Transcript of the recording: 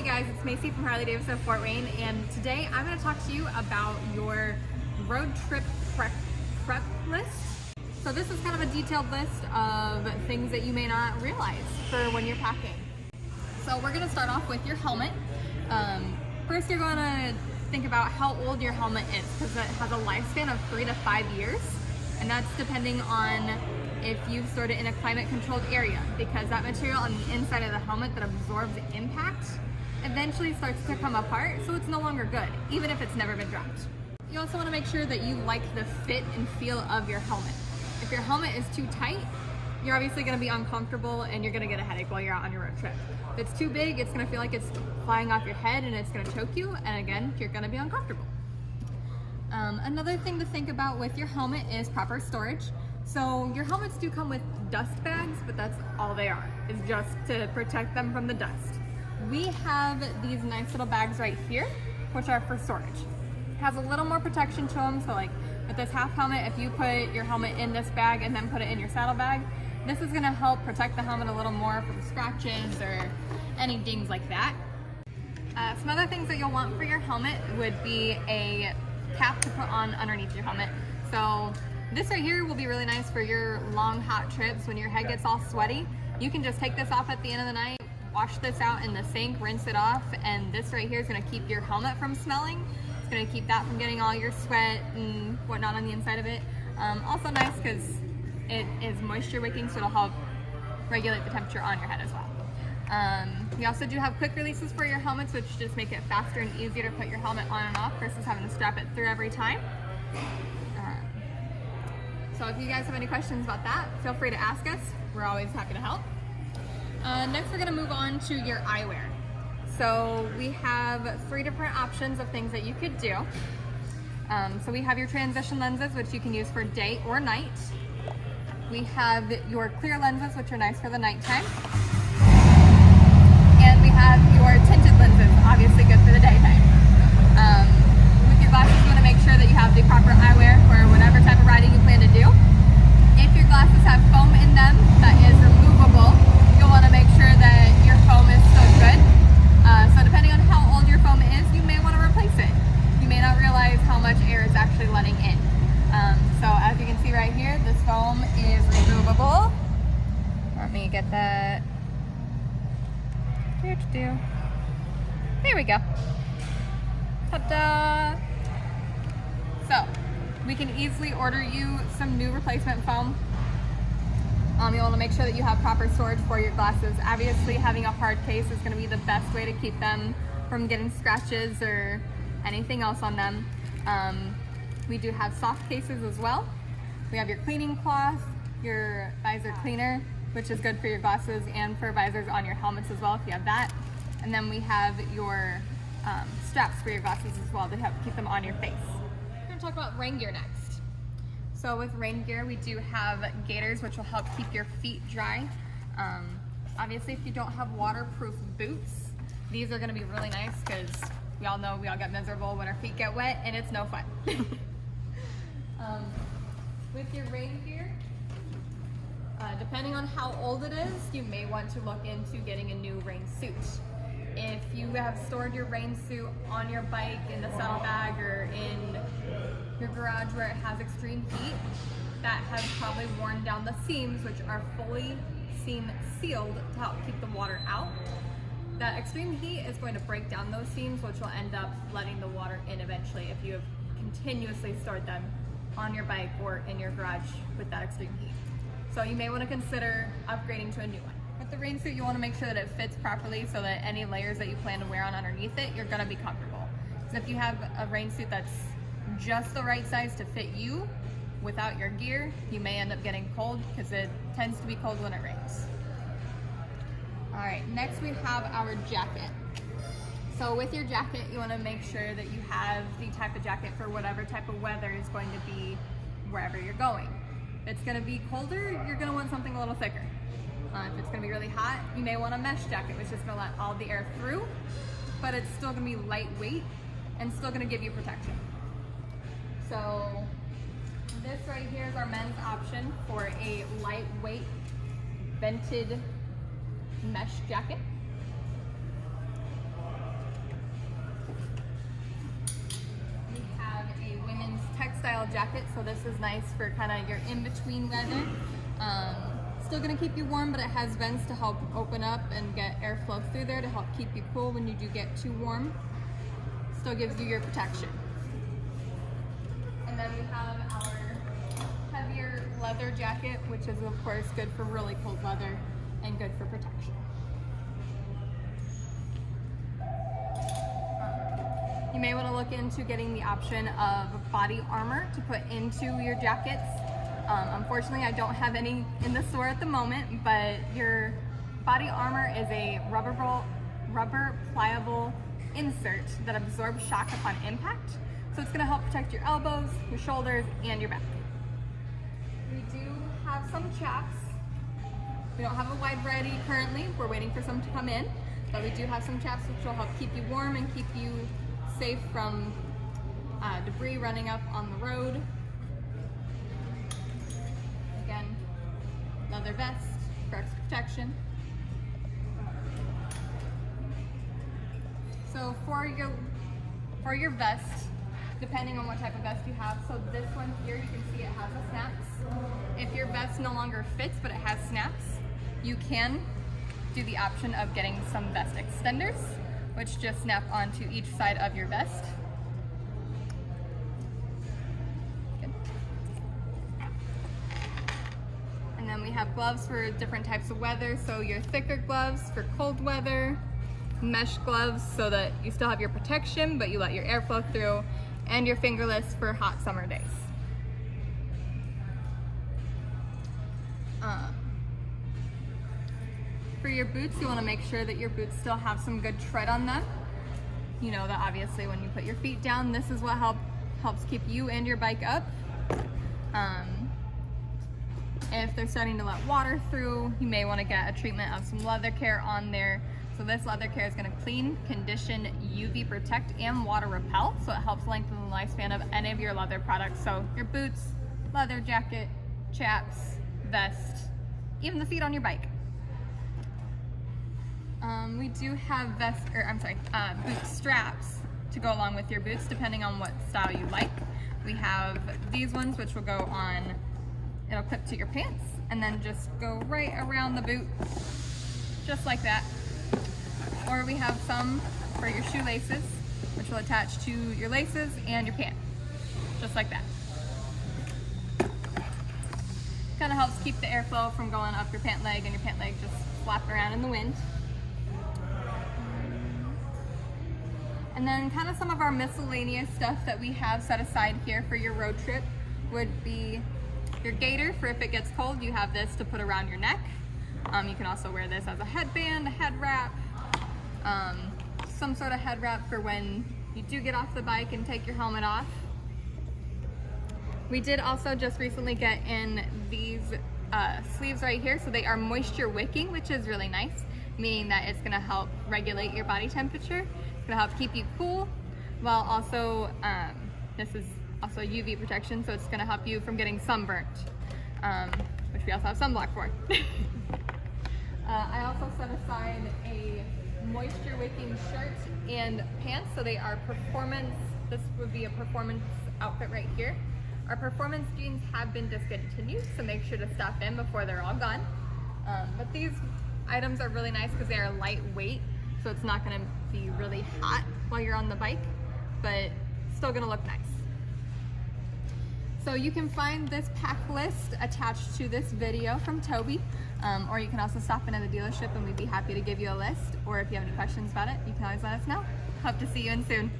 guys, it's Macy from Harley-Davidson Fort Wayne, and today I'm going to talk to you about your road trip prep list. So this is kind of a detailed list of things that you may not realize for when you're packing. So we're going to start off with your helmet. First you're going to think about how old your helmet is, because it has a lifespan of 3 to 5 years, and that's depending on if you've stored it in a climate controlled area, because that material on the inside of the helmet that absorbs impact eventually starts to come apart, so it's no longer good, even if it's never been dropped. You also want to make sure that you like the fit and feel of your helmet. If your helmet is too tight, you're obviously going to be uncomfortable and you're going to get a headache while you're out on your road trip. If it's too big, it's going to feel like it's flying off your head and it's going to choke you, and again, you're going to be uncomfortable. Another thing to think about with your helmet is proper storage. So your helmets do come with dust bags, but that's all they are, is just to protect them from the dust. We have these nice little bags right here, which are for storage. It has a little more protection to them, so like with this half helmet, if you put your helmet in this bag and then put it in your saddle bag, this is gonna help protect the helmet a little more from scratches or any dings like that. Some other things that you'll want for your helmet would be a cap to put on underneath your helmet. So this right here will be really nice for your long hot trips when your head gets all sweaty. You can just take this off at the end of the night, wash this out in the sink, rinse it off, and this right here is going to keep your helmet from smelling. It's going to keep that from getting all your sweat and whatnot on the inside of it. Also nice because it is moisture wicking, so it'll help regulate the temperature on your head as well. We also do have quick releases for your helmets, which just make it faster and easier to put your helmet on and off versus having to strap it through every time. So if you guys have any questions about that, feel free to ask us. We're always happy to help. Next, we're going to move on to your eyewear. So we have 3 different options of things that you could do. So we have your transition lenses, which you can use for day or night. We have your clear lenses, which are nice for the nighttime. And we have your tinted lenses, obviously good for the daytime. With your glasses, you want to make sure that you have the proper eyewear for whatever type of riding you plan to do. If your glasses have foam in them that is removable, you'll want to make sure that your foam is still good. So depending on how old your foam is, you may want to replace it. You may not realize how much air is actually letting in. So as you can see right here, this foam is removable. Let me get that. There we go. Ta-da! So, we can easily order you some new replacement foam. You want to make sure that you have proper storage for your glasses. Obviously, having a hard case is going to be the best way to keep them from getting scratches or anything else on them. We do have soft cases as well. We have your cleaning cloth, your visor cleaner, which is good for your glasses and for visors on your helmets as well if you have that. And then we have your straps for your glasses as well to help keep them on your face. We're going to talk about rain gear next. So with rain gear, we do have gaiters, which will help keep your feet dry. Obviously, if you don't have waterproof boots, these are going to be really nice because we all know we all get miserable when our feet get wet, and it's no fun. With your rain gear, depending on how old it is, you may want to look into getting a new rain suit. If you have stored your rain suit on your bike, in the saddlebag, or in your garage where it has extreme heat, that has probably worn down the seams, which are fully seam sealed to help keep the water out. That extreme heat is going to break down those seams, which will end up letting the water in eventually if you have continuously stored them on your bike or in your garage with that extreme heat. So you may want to consider upgrading to a new one. With the rain suit, you want to make sure that it fits properly so that any layers that you plan to wear on underneath it, you're going to be comfortable. So if you have a rain suit that's just the right size to fit you without your gear, you may end up getting cold because it tends to be cold when it rains. All right, next we have our jacket. So with your jacket, you want to make sure that you have the type of jacket for whatever type of weather is going to be wherever you're going. If it's going to be colder, you're going to want something a little thicker. If it's going to be really hot, you may want a mesh jacket, which is going to let all the air through, but it's still going to be lightweight and still going to give you protection. So this right here is our men's option for a lightweight vented mesh jacket. style jacket, so this is nice for kind of your in-between weather. Still gonna keep you warm, but it has vents to help open up and get airflow through there to help keep you cool when you do get too warm. Still gives you your protection. And then we have our heavier leather jacket, which is of course good for really cold weather and good for protection. You may want to look into getting the option of body armor to put into your jackets. Unfortunately, I don't have any in the store at the moment, but your body armor is a rubber pliable insert that absorbs shock upon impact. So it's going to help protect your elbows, your shoulders, and your back. We do have some chaps. We don't have a wide variety currently. We're waiting for some to come in, but we do have some chaps which will help keep you warm and keep you safe from debris running up on the road. Again, leather vest for extra protection. So for your vest, depending on what type of vest you have, so this one here, you can see it has the snaps. If your vest no longer fits but it has snaps, you can do the option of getting some vest extenders, which just snap onto each side of your vest. Good. And then we have gloves for different types of weather. So your thicker gloves for cold weather, mesh gloves so that you still have your protection but you let your airflow through, and your fingerless for hot summer days. For your boots, you want to make sure that your boots still have some good tread on them. You know that obviously when you put your feet down, this is what helps keep you and your bike up. If they're starting to let water through, you may want to get a treatment of some leather care on there. So this leather care is going to clean, condition, UV protect, and water repel. So it helps lengthen the lifespan of any of your leather products. So your boots, leather jacket, chaps, vest, even the seat on your bike. We do have boot straps to go along with your boots, depending on what style you like. We have these ones, which will go on, it'll clip to your pants, and then just go right around the boot, just like that. Or we have some for your shoelaces, which will attach to your laces and your pant, just like that. Kind of helps keep the airflow from going up your pant leg and your pant leg just flapping around in the wind. And then kind of some of our miscellaneous stuff that we have set aside here for your road trip would be your gaiter for if it gets cold. You have this to put around your neck. You can also wear this as a headband, a head wrap, some sort of head wrap for when you do get off the bike and take your helmet off. We did also just recently get in these sleeves right here, so they are moisture wicking, which is really nice, meaning that it's going to help regulate your body temperature. It's going to help keep you cool, while also this is also UV protection, so it's going to help you from getting sunburnt, which we also have sunblock for. I also set aside a moisture wicking shirt and pants, so they are performance. This would be a performance outfit right here. Our performance jeans have been discontinued, so make sure to stop in before they're all gone. But these items are really nice because they are lightweight, so it's not going to be really hot while you're on the bike, but still going to look nice. So you can find this pack list attached to this video from Toby, or you can also stop into the dealership and we'd be happy to give you a list, or if you have any questions about it, you can always let us know. Hope to see you in soon.